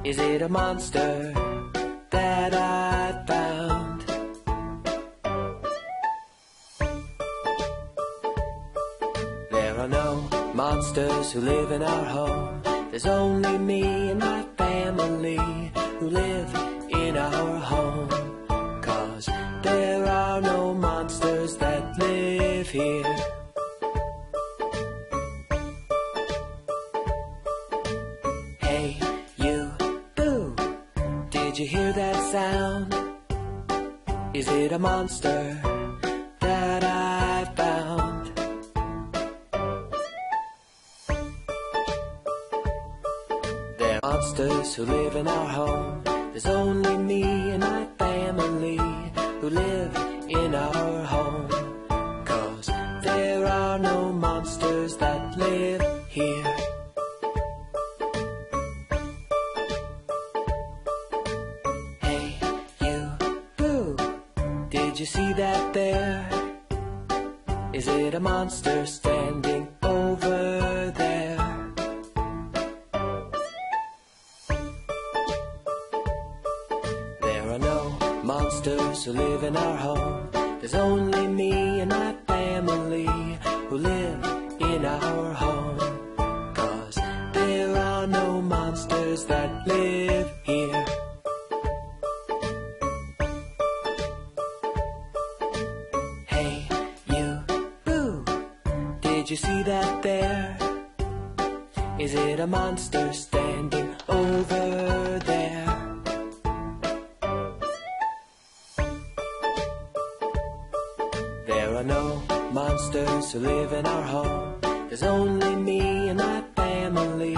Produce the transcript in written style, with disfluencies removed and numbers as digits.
Is it a monster that I found? There are no monsters who live in our home. There's only me and my family who live in our home. 'Cause there are no monsters that live here. Hey, you, boo, did you hear that sound? Is it a monster that I found? There are monsters who live in our home. There's only me and my family who live in our home. 'Cause there are no monsters that live here. Hey, you, boo, did you see that there? Is it a monster standing over there? There are no monsters who live in our home. There's only me and my family who live in our home. 'Cause there are no monsters that live here. Hey, you, boo, did you see that there? Is it a monster standing over there? There are no monsters who live in our home. There's only me and my family